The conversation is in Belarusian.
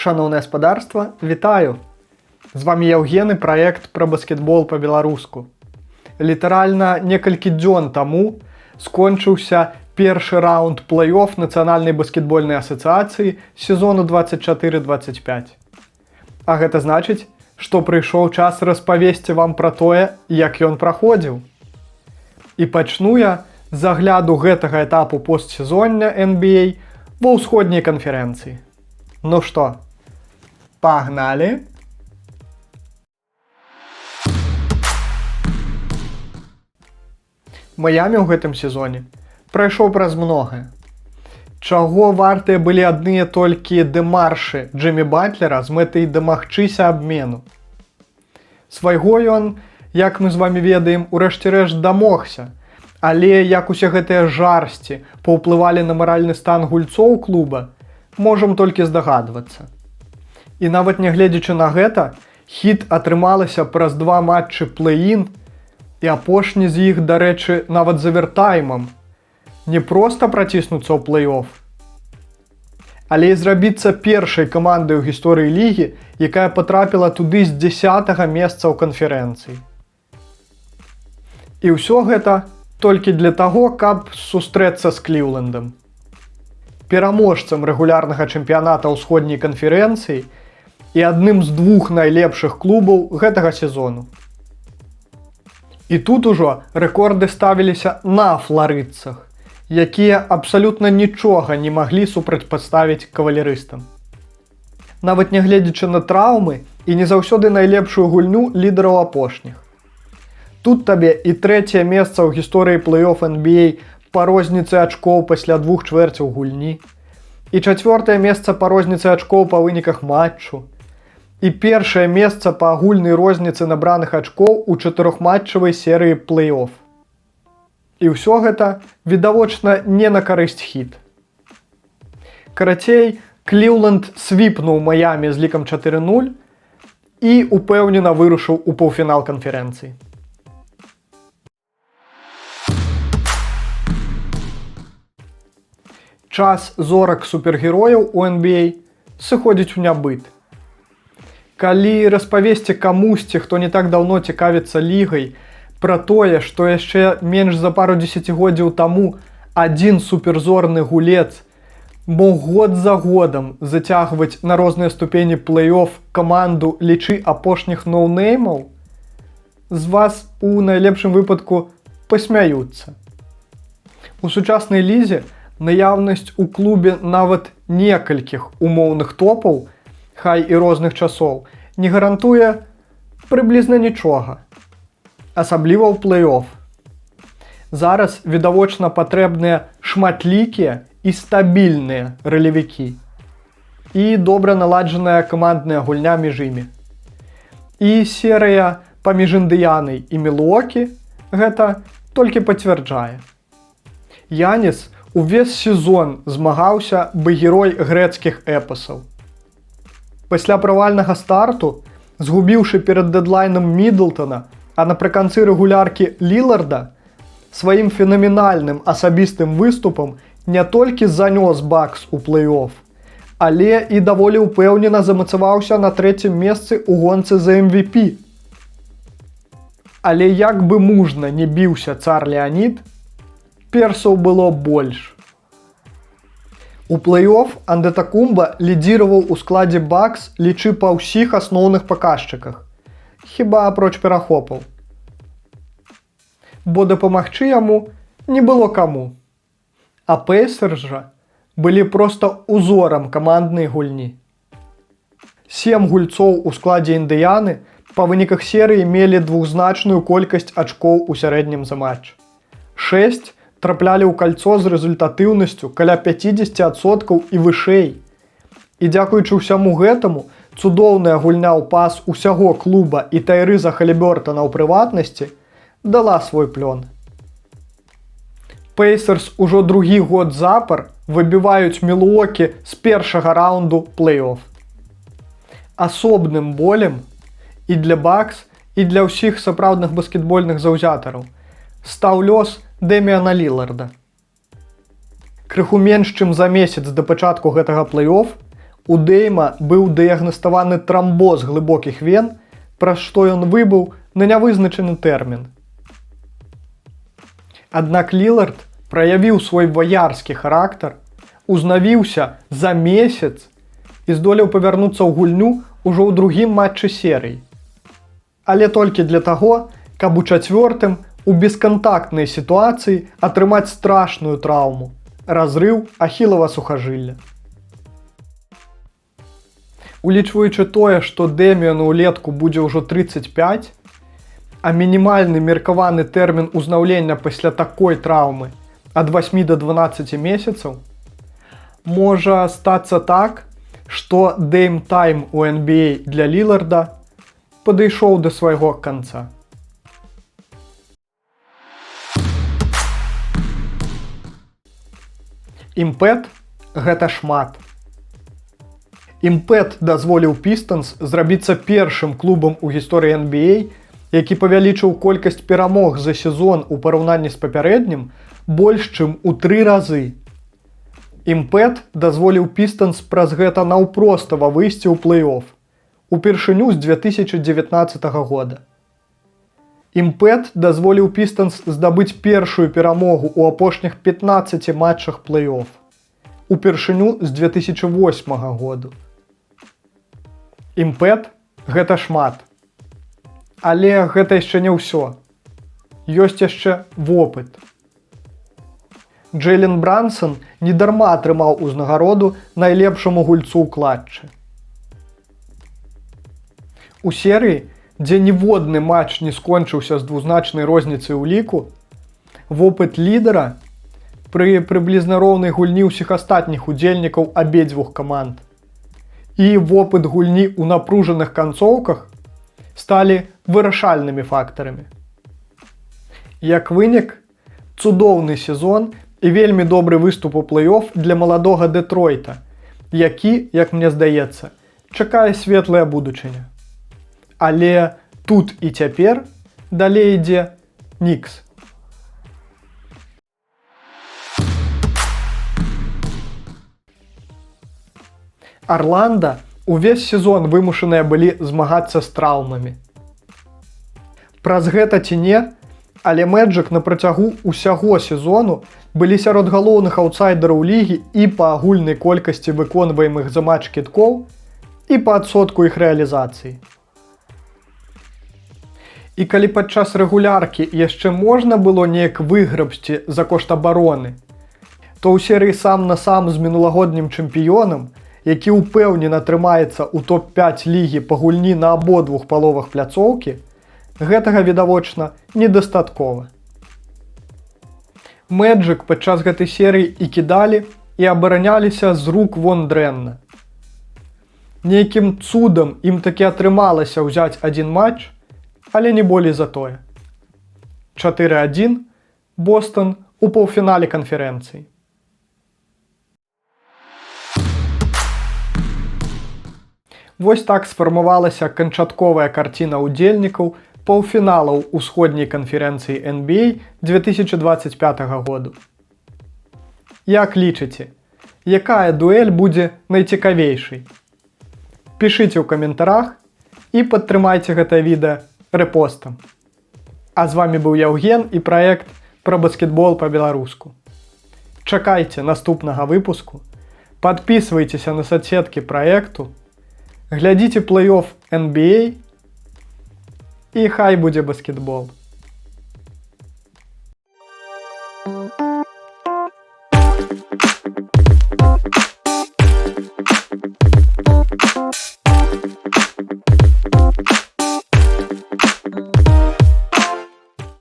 Шановне господарство, вітаю! З вами Євген і праект пра баскетбол па-беларуску. Літаральна некалькі дзён таму скончыўся першы раунд плэй-офф Нацыянальнай баскетбольнай асацыяцыі сезону 24-25. А гэта значыць, што прыйшоў час распавесці вам пра тое, як ён праходзіў. І пачну я з агляду гэтага этапу постсезоння NBA ва ўсходняй канферэнцыі. Ну што, пагналі! Майамі ў гэтым сезоне прайшоў праз многае. Чаго вартыя былі адныя толькі дэмаршы Джиммі Батлера з мэтай дамагчыся абмену. Свайго ён, як мы з вамі ведаем, урэшце рэшт дамогся, але як усе гэтыя жарсці паўплывалі на маральны стан гульцоў клуба, можам толькі здагадвацца. І нават нягледзячы на гэта, хіт атрымалася праз 2 матчы плэй-ін, і апошні з іх, дарэчы, нават з авертаймам. Не проста праціснуцца ў плэй-офф, але і зрабіцца першай камандай у гісторыі лігі, якая патрапіла туды з 10-га месца ў канферэнцыі. І ўсё гэта толькі для таго, каб сустрэцца з Кліўлендам, пераможцам рэгулярнага чэмпіяната ўсходняй канферэнцыі і адным з 2 найлепшых клубаў гэтага сезону. І тут ужо рэкорды ставіліся на фларыдцах, якія абсалютна нічога не маглі супрацьпаставіць кавалерыстам. Нават нягледзячы на траўмы і не заўсёды найлепшую гульню лідараў апошніх. Тут табе і 3-е месца ў гісторыі плэй-офф NBA па розніцы ачкоў пасля 2 чвэрцяў гульні, і 4-е месца па розніцы ачкоў па выніках матчу, і 1-е месца па агульнай розніцы набраных ачкоў у 4-матчавай серыі плэй-офф. І ўсё гэта, відавочна, не на карысць хіт. Карацей, Кліўленд свіпнуў Майамі з лікам 4-0 і упэўнена вырушыў у паўфінал канферэнцыі. Час зорак супергерояў у NBA сыходзіць у нябыт. Калі распавесці камусьці, хто не так даўно цікавіцца лігай, пра тое, што яшчэ менш за пару дзесяцігоддзяў таму адзін суперзорны гулец мог год за годам зацягваць на розныя ступені плэй-офф каманду лічы апошніх ноунеймаў, з вас у найлепшым выпадку пасмяюцца. У сучаснай лізе наяўнасць у клубе нават некалькіх умоўных топаў, хай і розных часоў, не гарантуе прыблізна нічога, асабліва ў плэй-офф. Зараз, відавочна, патрэбныя шматлікія і стабільныя ралевікі і добра наладжаная камандная гульня між імі. І серыя паміж Індыянай і Мілуокі гэта толькі пацвярджае. Яніс увесь сезон змагаўся бы герой грэцкіх эпасаў. Пасля правальнага старту, згубіўшы перад дэдлайнам Мідлтана, а напрыканцы рэгуляркі Ліларда, сваім фенаменальным асабістым выступам не толькі занёс Бакс у плэй-офф, але і даволі ўпэўнена замацаваўся на 3-м месцы ў гонцы за MVP. Але як бы мужна не біўся цар Леанід, персаў было больш. У плэй-офф Андетакумба лідзіраваў у складзе Бакс лічы па ўсіх асноўных паказчыках, хіба апроч перахопаў. Бо дапамагчы яму не было каму. А Пейсерс жа былі проста узорам каманднай гульні. 7 гульцоў у складзе Індыяны па выніках серыі мелі двухзначную колькасць ачкоў у сярэднім за матч. 6 траплялі ў кальцо з рэзультатыўнасцю каля 50% і вышэй. І дзякуючы ўсяму гэтаму, цудоўная гульня ў пас усяго клуба і Тайрыза Халібёртана ў прыватнасці дала свой плён. Пейсерс ужо другі год запар выбіваюць Мілуокі з першага раунду плэй-офф. Асобным болем і для Бакс, і для ўсіх сапраўдных баскетбольных заўзятараў стаў лёс Дэміана Ліларда. Крыху менш, чым за месяц да пачатку гэтага плэй-офф, У Дэйма быў дыягнаставаны трамбоз глыбокіх вен, праз што ён выбыў на нявызначаны тэрмін. Аднак Лілард праявіў свой ваярскі характар, узнавіўся за месяц і здолеў павярнуцца ў гульню ўжо ў другім матчы серыі. Але толькі для таго, каб у чацвёртым у бескантактнай сітуацыі атрымаць страшную траўму – разрыў ахілава сухажылля. Улічваючы тое, што Дэміану ўлетку будзе ўжо 35, а мінімальны меркаваны тэрмін узнаўлення пасля такой траўмы ад 8 до 12 месяцаў, можа стацца так, што дэйм-тайм у NBA для Ліларда падышоў да свайго канца. Імпэт – гэта шмат. Імпэт дазволіў Пістанс зрабіцца першым клубам у гісторыі NBA, які павялічыў колькасць перамог за сезон у параўнанні з папярэднім больш чым у 3 разы. Імпэт дазволіў Пістанс праз гэта наўпростава выйсці ў плэй-оф, упершыню з 2019 года. Імпэт дазволіў Пістанс здабыць першую перамогу ў апошніх 15 матчах плэй-оф, упершыню з 2008 году. Імпэт – гэта шмат. Але гэта яшчэ не ўсё. Ёсць яшчэ вопыт. Джэйлен Брансон недарма атрымаў узнагароду найлепшаму гульцу ў клатчы. У серыі, дзе ніводны матч не скончыўся з двузначнай розніцай у ліку, вопыт лідара пры прыблізна роўнай гульні ўсіх астатніх удзельнікаў абедзвюх каманд і вопыт гульні ў напружаных канцоўках сталі вырашальнымі фактарамі. Як вынік, цудоўны сезон і вельмі добры выступ у плэй-оф для маладога Дэтройта, які, як мне здаецца, чакае светлая будучыня. Але тут і цяпер далей ідзе Нікс. Арланда увесь сезон вымушаныя былі змагацца з траўмамі. Праз гэта ці не, але Мэджык на працягу ўсяго сезону былі сярод галоўных аўтсайдераў лігі і па агульнай колькасці выконваемых за матч кідкоў, і па адсотку іх рэалізацыі. І калі падчас рэгуляркі яшчэ можна было неяк выграбсці за кошт абароны, то ў серыі сам на сам з мінулагоднім чэмпіёнам, які ўпэўнена трымаецца ў топ-5 лігі па гульні на абодвух паловах пляцоўкі, гэтага, відавочна, недастаткова. Мэджык падчас гэтай серыі і кідалі, і абараняліся з рук вон дрэнна. Нейкім цудам ім такі атрымалася ўзяць адзін матч, але не болей за тое. 4-1 Бостон у паўфінале канферэнцыі. Вось так сфармавалася канчатковая карціна ўдзельнікаў паўфіналаў усходняй канферэнцыі NBA 2025 году. Як лічыце, якая дуэль будзе найцікавейшай? Пішыце ў каментарах і падтрымайце гэтае відэа рэпостам. А з вамі быў Яўген і праект пра баскетбол па-беларуску. Чакайце наступнага выпуску, падпісвайцеся на соцсеткі праекту, глядзіце плэй-оф NBA і хай будзе баскетбол.